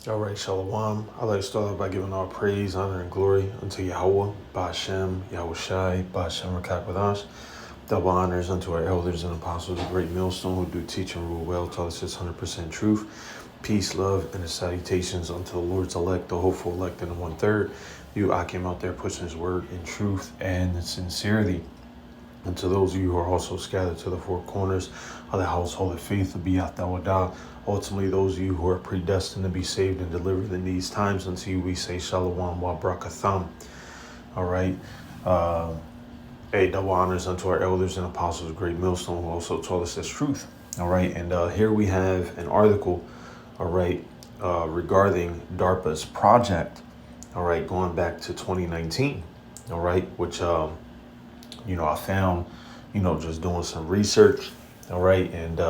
All right, Shalom. I'd like to start off by giving all praise, honor, and glory unto Yahweh, Ba'Shem, Yahweh Shai, Ba'Shem Rakakwadash. Double honors unto our elders and apostles, a great millstone who do teach and rule well, taught us this 100% truth. Peace, love, and the salutations unto the Lord's elect, the hopeful elect, and the one-third. You, I came out there pushing his word in truth and sincerity. And to those of you who are also scattered to the four corners of the household of faith, the Biyat Dawadah, ultimately those of you who are predestined to be saved and delivered in these times, unto you we say Shalom wa Brakatham. All right. Double honors unto our elders and apostles, great millstone, who also taught us this truth. All right. And here we have an article, all right, regarding DARPA's project, all right, going back to 2019, all right, which, I found, just doing some research, all right, and,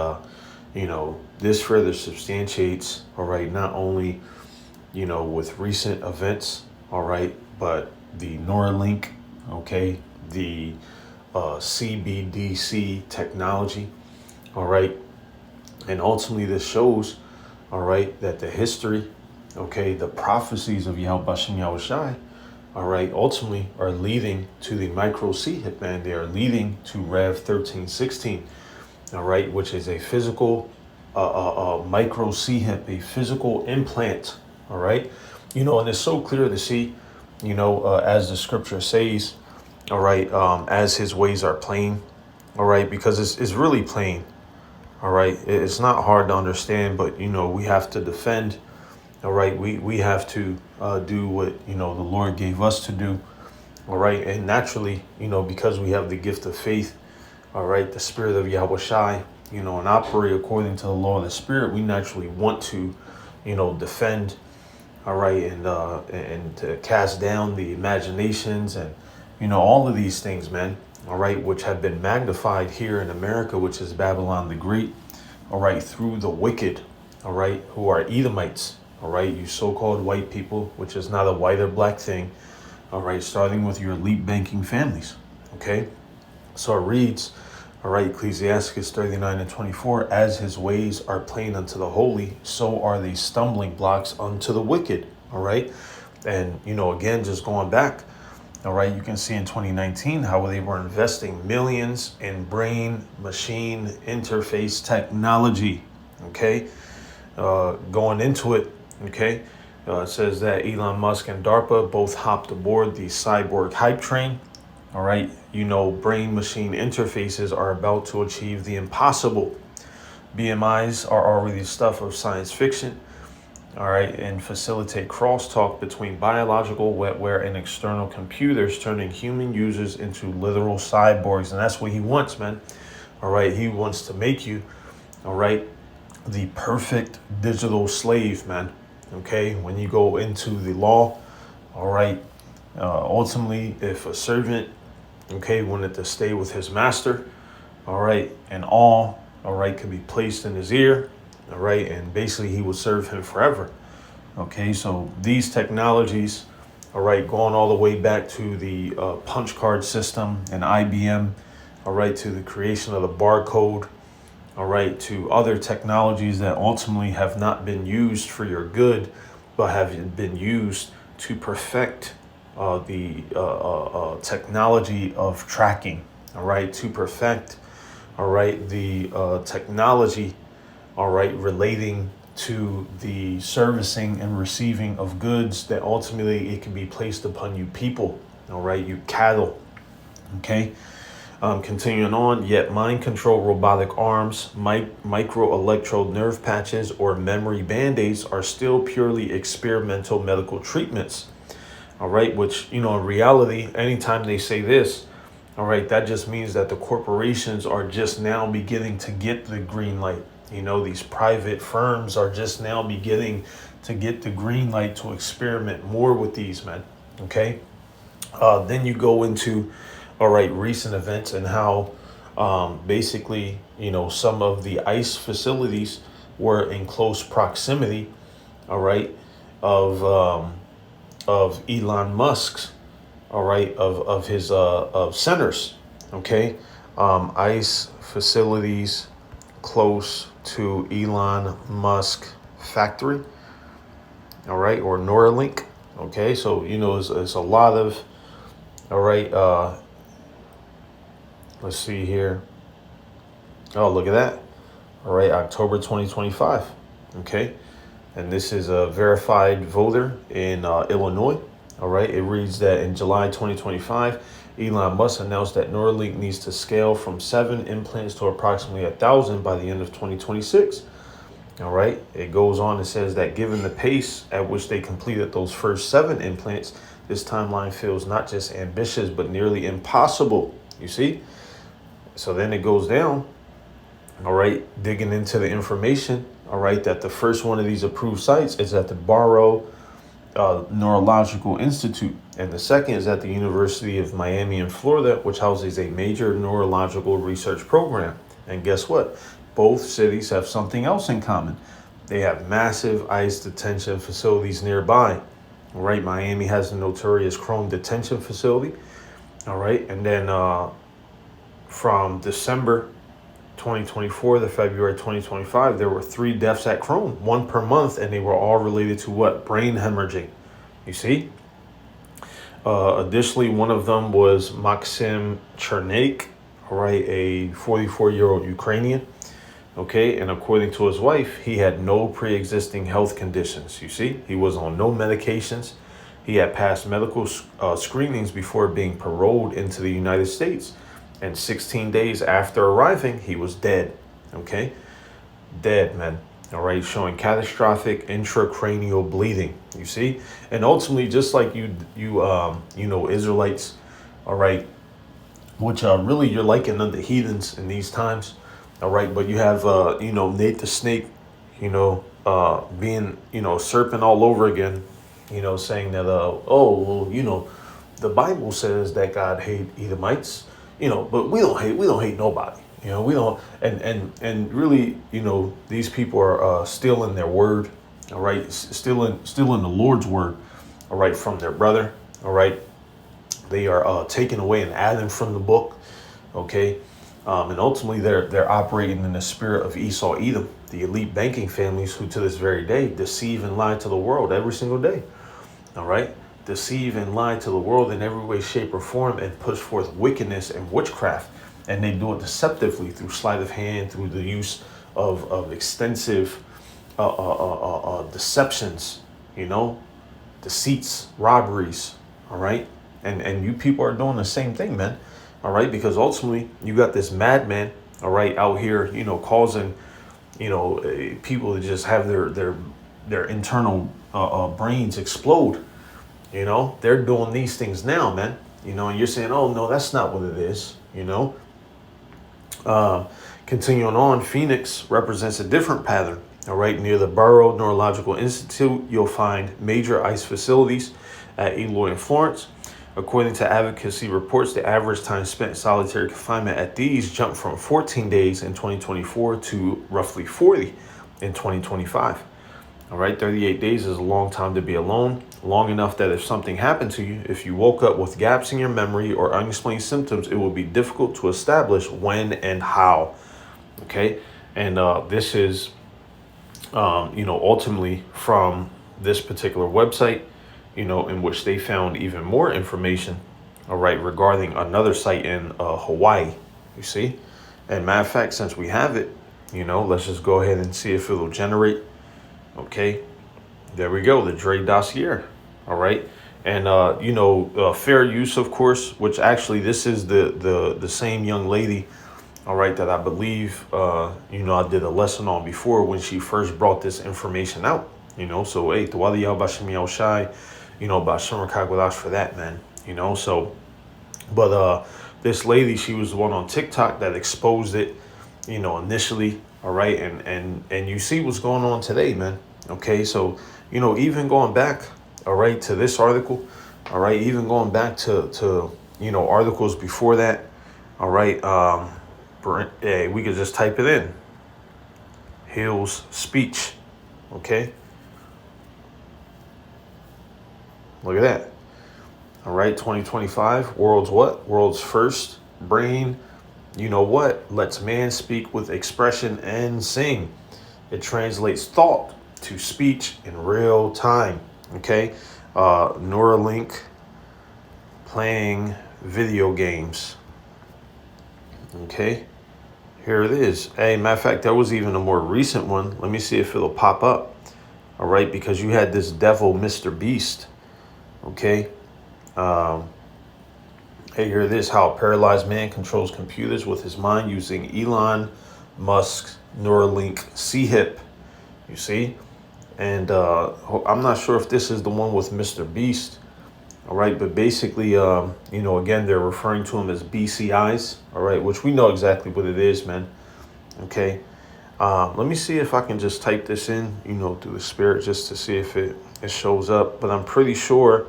this further substantiates, all right, not only, with recent events, all right, but the Neuralink, okay, the CBDC technology, all right, and ultimately this shows, all right, that the history, okay, the prophecies of Yahweh Bashem Yahweh Shai, all right, ultimately are leading to the micro C hip band. They are leading to Rev 1316, all right, which is a physical micro C hip, a physical implant, all right, and it's so clear to see, as the scripture says, all right, as his ways are plain, all right, because it's really plain, all right, it's not hard to understand, but we have to defend. All right, we have to do what the Lord gave us to do. All right, and naturally, because we have the gift of faith, all right, the spirit of Yahweh Shai, and operate according to the law of the spirit, we naturally want to, defend, all right, and to cast down the imaginations and all of these things, man. All right, which have been magnified here in America, which is Babylon the Great. All right, through the wicked, all right, who are Edomites. All right, you so-called white people, which is not a white or black thing. All right, starting with your elite banking families. Okay, so it reads, all right, Ecclesiastes 39:24, as his ways are plain unto the holy, so are they stumbling blocks unto the wicked. All right, and again, just going back, all right, you can see in 2019 how they were investing millions in brain machine interface technology. Okay, going into it. Okay, it says that Elon Musk and DARPA both hopped aboard the cyborg hype train. All right, brain machine interfaces are about to achieve the impossible. BMIs are already the stuff of science fiction. All right, and facilitate crosstalk between biological, wetware, and external computers, turning human users into literal cyborgs. And that's what he wants, man. All right, he wants to make you, all right, the perfect digital slave, man. Okay, when you go into the law, all right, ultimately, if a servant, okay, wanted to stay with his master, all right, and all right, could be placed in his ear, all right, and basically he would serve him forever. Okay, so these technologies, all right, going all the way back to the punch card system and IBM, all right, to the creation of the barcode, all right, to other technologies that ultimately have not been used for your good, but have been used to perfect the technology of tracking, all right, to perfect, all right, the technology, all right, relating to the servicing and receiving of goods that ultimately it can be placed upon you people, all right, you cattle, okay. Continuing on, yet mind control robotic arms, micro electrode nerve patches, or memory band-aids are still purely experimental medical treatments. All right, which, in reality, anytime they say this, all right, that just means that the corporations are just now beginning to get the green light. These private firms are just now beginning to get the green light to experiment more with these, men. Okay. Then you go into, all right, recent events and how basically, some of the ICE facilities were in close proximity, all right, of Elon Musk's, all right, of his of centers, okay, ICE facilities close to Elon Musk factory, all right, or Neuralink. Okay, so it's a lot of, all right. Let's see here. Oh, look at that. All right, October 2025. Okay, and this is a verified voter in Illinois. All right, it reads that in July 2025, Elon Musk announced that Neuralink needs to scale from 7 implants to approximately 1,000 by the end of 2026. All right, it goes on and says that given the pace at which they completed those first 7 implants, this timeline feels not just ambitious, but nearly impossible. You see? So then it goes down, all right, digging into the information, all right, that the first one of these approved sites is at the Barrow Neurological Institute, and the second is at the University of Miami in Florida, which houses a major neurological research program. And guess what? Both cities have something else in common. They have massive ICE detention facilities nearby. All right, Miami has the notorious Chrome detention facility. All right, and then from December 2024 to February 2025, there were 3 deaths at Chrome, 1 per month, and they were all related to what? Brain hemorrhaging. You see? Additionally, one of them was M1CR0, all right, a 44-year-old Ukrainian. Okay, and according to his wife, he had no pre-existing health conditions. You see, he was on no medications. He had passed medical screenings before being paroled into the United States. And 16 days after arriving, he was dead. Okay, dead, man. All right, showing catastrophic intracranial bleeding. You see, and ultimately, just like Israelites, all right, which really you're liking unto heathens in these times. All right, but you have Nate the snake, being serpent all over again, saying that the Bible says that God hate Edomites, but we don't hate nobody, we don't, and really, these people are stealing their word, all right, stealing the Lord's word, all right, from their brother, all right, they are taking away and adding from the book, okay. And ultimately, they're operating in the spirit of Esau, Edom, the elite banking families who, to this very day, deceive and lie to the world every single day. All right, deceive and lie to the world in every way, shape, or form, and push forth wickedness and witchcraft. And they do it deceptively through sleight of hand, through the use of extensive deceptions, deceits, robberies. All right, and you people are doing the same thing, man. All right, because ultimately you got this madman, all right, out here, causing, people to just have their internal brains explode. They're doing these things now, man. And you're saying, oh no, that's not what it is. Continuing on, Phoenix represents a different pattern. All right, near the Barrow Neurological Institute, you'll find major ICE facilities at Eloy and Florence. According to advocacy reports, the average time spent in solitary confinement at these jumped from 14 days in 2024 to roughly 40 in 2025. All right, 38 days is a long time to be alone, long enough that if something happened to you, if you woke up with gaps in your memory or unexplained symptoms, it would be difficult to establish when and how. Okay, and this is, ultimately from this particular website, in which they found even more information, all right, regarding another site in Hawaii, you see. And matter of fact, since we have it, let's just go ahead and see if it'll generate. Okay, there we go, the Dre dossier, all right. And, fair use, of course, which actually this is the same young lady, all right, that I believe, I did a lesson on before when she first brought this information out, so, hey, Tawali Yao Bashim Yao Shai, Bashim Rakagwadash for that, man, so, but this lady, she was the one on TikTok that exposed it, initially, all right, and you see what's going on today, man, okay, so, even going back, all right, to this article, all right, even going back to articles before that, all right, we could just type it in, Hill's speech, okay, look at that. All right, 2025, world's what? World's first brain, lets man speak with expression and sing. It translates thought to speech in real time. Okay, Neuralink playing video games. Okay, here it is. Hey, matter of fact, there was even a more recent one. Let me see if it'll pop up. All right, because you had this devil, Mr. Beast. Okay. Hey, here it is. How a paralyzed man controls computers with his mind using Elon Musk's Neuralink C-hip. You see? And I'm not sure if this is the one with Mr. Beast. All right, but basically, again, they're referring to them as BCIs. All right, which we know exactly what it is, man. Okay. Let me see if I can just type this in, through the spirit, just to see if it shows up. But I'm pretty sure.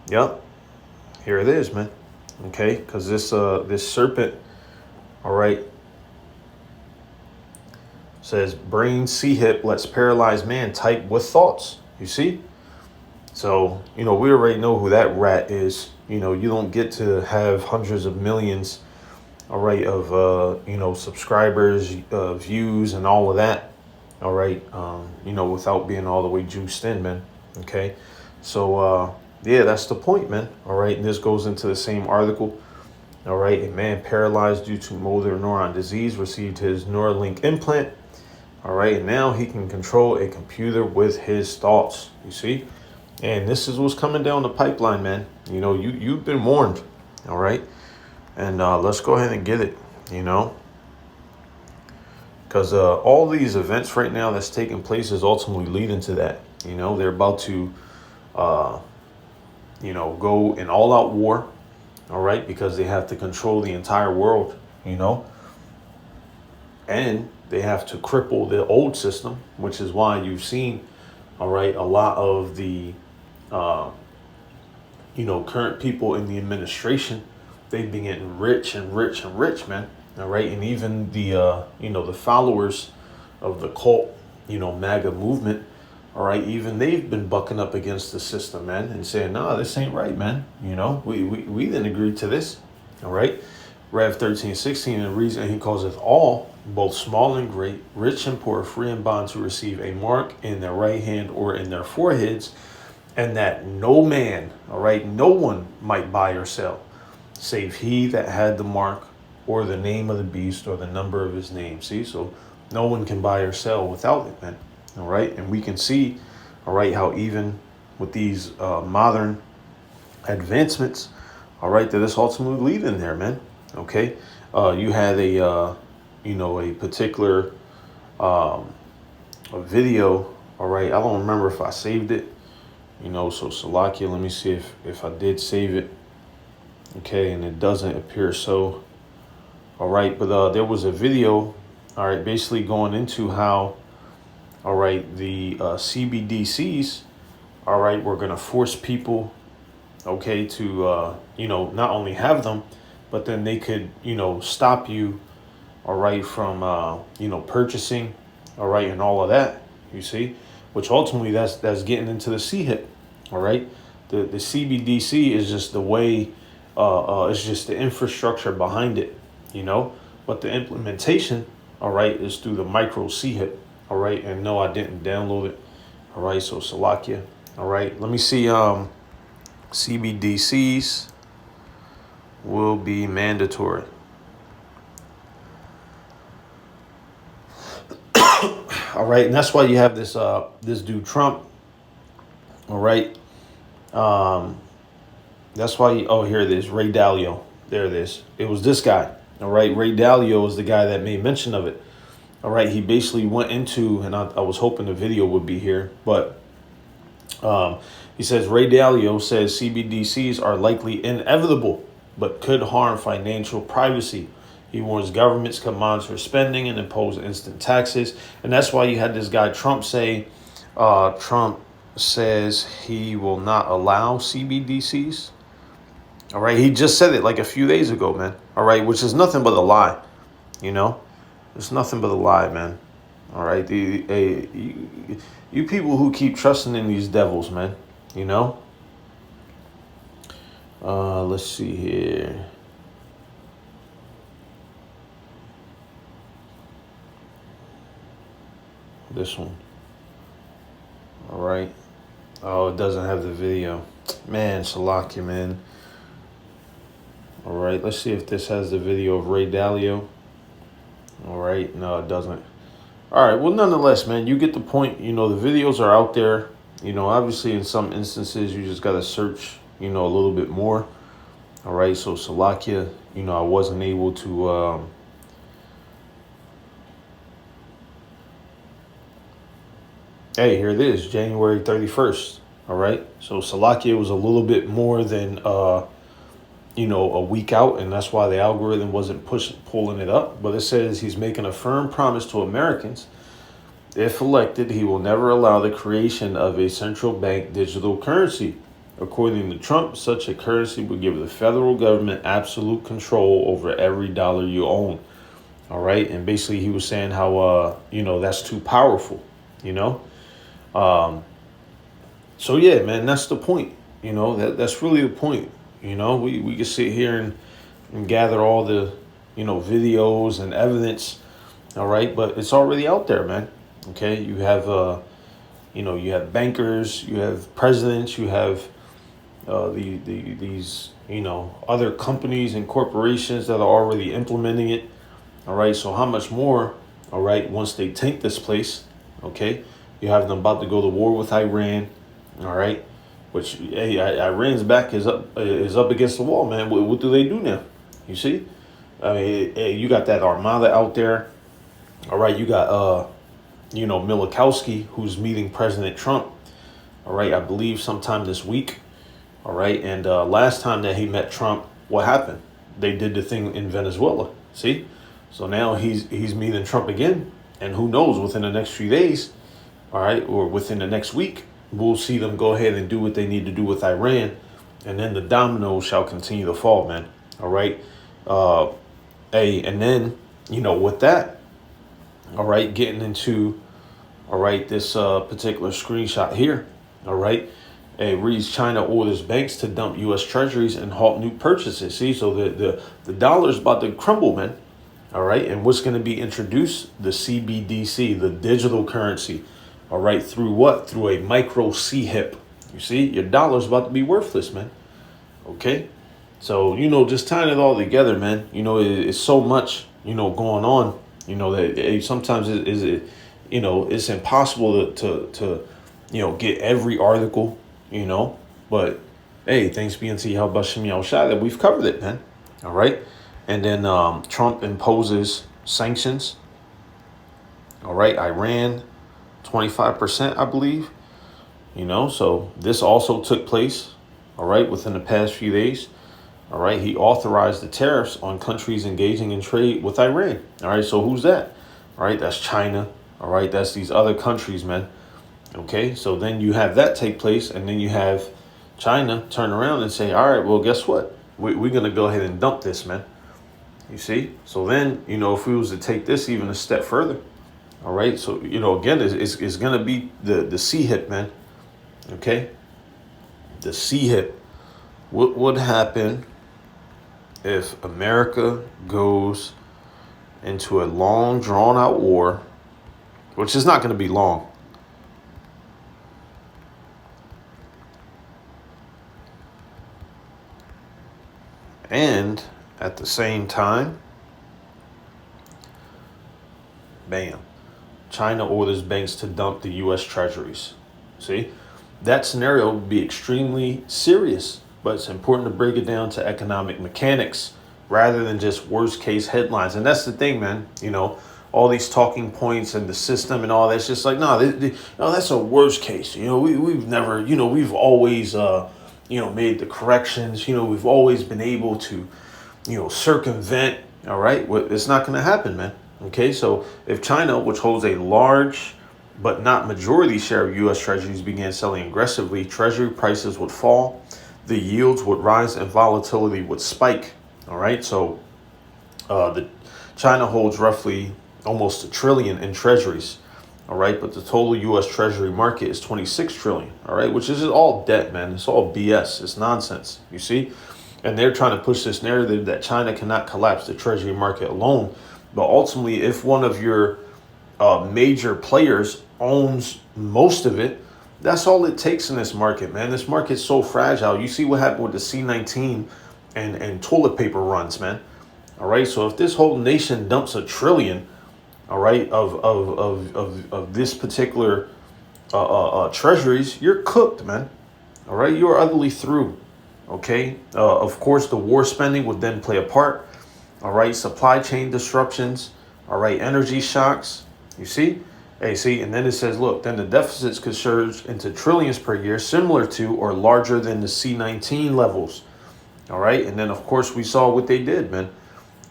Yep. Here it is, man. Okay, because this serpent, all right, says brain C-hip lets paralyzed man type with thoughts. You see? So, we already know who that rat is. You don't get to have hundreds of millions, all right, of, subscribers, views and all of that, all right, without being all the way juiced in, man. Okay. So, yeah, that's the point, man. All right. And this goes into the same article. All right. A man paralyzed due to motor neuron disease received his Neuralink implant. All right. And now he can control a computer with his thoughts. You see? And this is what's coming down the pipeline, man. You've been warned. All right. And let's go ahead and get it, because all these events right now that's taking place is ultimately leading to that. They're about to go in all out war, all right, because they have to control the entire world, and they have to cripple the old system, which is why you've seen, all right, a lot of the, current people in the administration, they've been getting rich and rich and rich, man. All right. And even the, the followers of the cult, MAGA movement, all right, even they've been bucking up against the system, man, and saying, no, this ain't right, man. We didn't agree to this. All right. Rev 13:16, and reason he calls it all, both small and great, rich and poor, free and bond, to receive a mark in their right hand or in their foreheads, and that no man, all right, no one might buy or sell, save he that had the mark or the name of the beast or the number of his name. See, so no one can buy or sell without it, man. All right. And we can see, all right, how even with these modern advancements, all right, that it's ultimately leading there, man. Okay. You had a particular a video. All right. I don't remember if I saved it, so Salakia, let me see if I did save it. Okay. And it doesn't appear so. All right. But there was a video, all right, basically going into how, all right, the CBDCs, all right, we're going to force people, okay, to, not only have them, but then they could, stop you, all right, from, purchasing, all right, and all of that, you see, which ultimately that's getting into the C-hip, all right. The CBDC is just the way, it's just the infrastructure behind it, but the implementation, all right, is through the micro C-hip. All right, and no, I didn't download it. All right, so Salakia. All right, let me see. CBDCs will be mandatory. All right, and that's why you have this this dude Trump. All right, that's why. Here it is, Ray Dalio. There it is. It was this guy. All right, Ray Dalio is the guy that made mention of it. All right, he basically went into, and I was hoping the video would be here, but he says, Ray Dalio says CBDCs are likely inevitable, but could harm financial privacy. He warns governments can monitor spending and impose instant taxes. And that's why you had this guy Trump say, Trump says he will not allow CBDCs. All right, he just said it like a few days ago, man. All right, which is nothing but a lie, It's nothing but a lie, man. All right, you people who keep trusting in these devils, man. Let's see here. This one. All right. Oh, it doesn't have the video. Man, Salakia, man. All right, let's see if this has the video of Ray Dalio. All right, no, it doesn't. All right, well, nonetheless, man, you get the point. You know, the videos are out there. You know, obviously, in some instances, you just got to search, you know, a little bit more. All right, so Salakia, you know, I wasn't able to... Hey, here it is, January 31st. All right, so Salakia was a little bit more than... you know, a week out, and that's why the algorithm wasn't pulling it up. But it says he's making a firm promise to Americans. If elected, he will never allow the creation of a central bank digital currency. According to Trump, such a currency would give the federal government absolute control over every dollar you own. All right. And basically he was saying how, you know, that's too powerful, you know. So, yeah, man, that's the point. You know, that's really the point. You know, we can sit here and gather all the, you know, videos and evidence. All right. But it's already out there, man. OK, you have, you know, you have bankers, you have presidents, you have these, you know, other companies and corporations that are already implementing it. All right. So how much more? All right. Once they take this place. OK, you have them about to go to war with Iran. All right. Which, hey, Iran's back is up against the wall, man. What do they do now? You see? I mean, hey, you got that armada out there. All right, you got, you know, Milikowski, who's meeting President Trump. All right, I believe sometime this week. All right, and last time that he met Trump, what happened? They did the thing in Venezuela. See? So now he's meeting Trump again. And who knows, within the next few days, all right, or within the next week, we'll see them go ahead and do what they need to do with Iran, and then the dominoes shall continue to fall, man. All right. Hey, and then, you know, with that, all right, getting into, all right, this particular screenshot here, all right, it reads China orders banks to dump U.S. treasuries and halt new purchases. See, so the dollar's about to crumble, man. All right. And what's going to be introduced? The CBDC, the digital currency. All right, through what? Through a micro C-HIP. You see, your dollar's about to be worthless, man. Okay, so, you know, just tying it all together, man. You know, it's so much, you know, going on. You know that sometimes it you know, it's impossible to you know, get every article. You know, but hey, thanks be unto Yahweh Shem Yahushua that we've covered it, man. All right, and then Trump imposes sanctions. All right, Iran. 25%, I believe. You know, so this also took place, all right, within the past few days. All right, he authorized the tariffs on countries engaging in trade with Iran. All right, so who's that? All right, that's China. All right, that's these other countries, man. Okay, so then you have that take place, and then you have China turn around and say, all right, well, guess what? We're going to go ahead and dump this, man. You see? So then, you know, if we was to take this even a step further, all right, so, you know, again, it's going to be the C-HIP, man. Okay, the C-HIP. What would happen if America goes into a long, drawn-out war, which is not going to be long? And at the same time, bam, China orders banks to dump the U.S. treasuries. See, that scenario would be extremely serious, but it's important to break it down to economic mechanics rather than just worst case headlines. And that's the thing, man. You know, all these talking points and the system and all that's just like, no, that's a worst case. You know, we've never, you know, we've always, you know, made the corrections. You know, we've always been able to, you know, circumvent. All right. Well, it's not going to happen, man. OK, so if China, which holds a large but not majority share of U.S. treasuries, began selling aggressively, treasury prices would fall, the yields would rise, and volatility would spike. All right. So the China holds roughly almost $1 trillion in treasuries. All right. But the total U.S. treasury market is $26 trillion. All right. Which is all debt, man. It's all BS. It's nonsense. You see, and they're trying to push this narrative that China cannot collapse the treasury market alone. But ultimately, if one of your major players owns most of it, That's all it takes in this market, man. This market's so fragile. You see what happened with the C19 and toilet paper runs, man. All right. So if this whole nation dumps a trillion, all right, of this particular treasuries, you're cooked, man. All right, you're utterly through. Okay. Of course, the war spending would then play a part. All right, supply chain disruptions. All right, energy shocks. You see? Hey, see, and then it says, look, then the deficits could surge into trillions per year, similar to or larger than the C19 levels. All right, and then of course we saw what they did, man.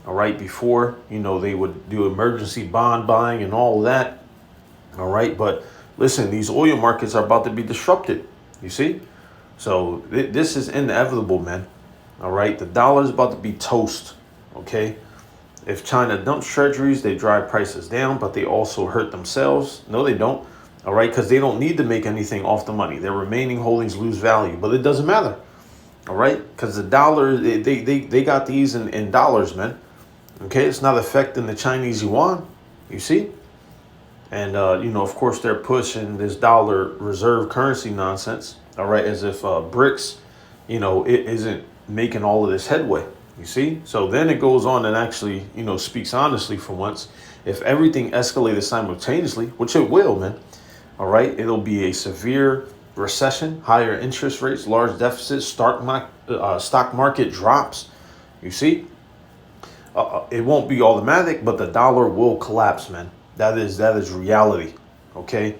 All right, before, they would do emergency bond buying and all of that. All right, but listen, these oil markets are about to be disrupted. You see? So this is inevitable, man. All right, the dollar is about to be toast. Okay. If China dumps treasuries, they drive prices down, but they also hurt themselves. No, they don't. All right, because they don't need to make anything off the money. Their remaining holdings lose value, but it doesn't matter. All right, because the dollar, they got these in dollars, man. Okay, it's not affecting the Chinese yuan, you see? And, of course, they're pushing this dollar reserve currency nonsense, all right, as if BRICS, it isn't making all of this headway. You see? So then it goes on and actually, speaks honestly for once. If everything escalated simultaneously, which it will, man, all right, it'll be a severe recession, higher interest rates, large deficits, stock market drops. You see? It won't be automatic, but the dollar will collapse, man. That is reality, okay?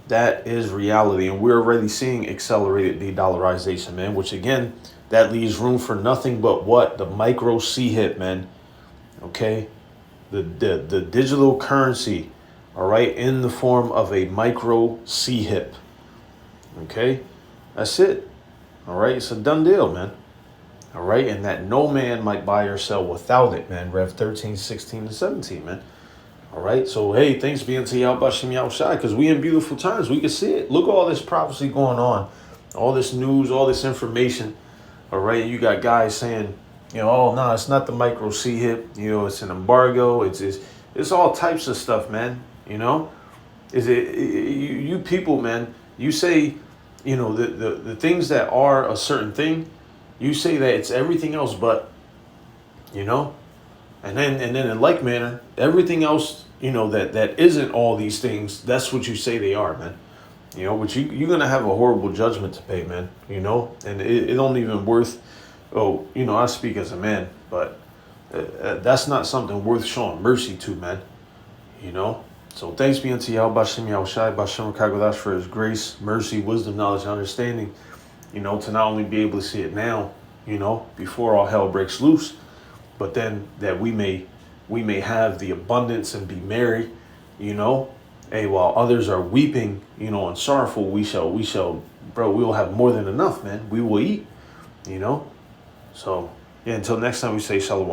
That is reality, and we're already seeing accelerated de-dollarization, man, which, again, that leaves room for nothing but what? The micro C-hip, man, okay? The digital currency, all right, in the form of a micro C-hip, okay? That's it, all right? It's a done deal, man, all right? And that no man might buy or sell without it, man. Rev 13, 16, and 17, man. All right, so hey, thanks be unto Yahweh Bashim Yahushai, because we in beautiful times. We can see it. Look at all this prophecy going on, all this news, all this information. All right, you got guys saying, oh no, it's not the micro C hip. It's an embargo. It's all types of stuff, man. Is it you people, man? You say, the things that are a certain thing. You say that it's everything else, but, and then in like manner, everything else, that isn't all these things, that's what you say they are, man. But you're going to have a horrible judgment to pay, man, and it don't even worth, I speak as a man, but that's not something worth showing mercy to, man, So thanks be unto Yahweh Bashem Yahushai, Bashem Rakagodash for his grace, mercy, wisdom, knowledge, and understanding, to not only be able to see it now, before all hell breaks loose, but then that we may have the abundance and be merry, hey, while others are weeping, and sorrowful, we will have more than enough, man. We will eat, So yeah, until next time we say shalom.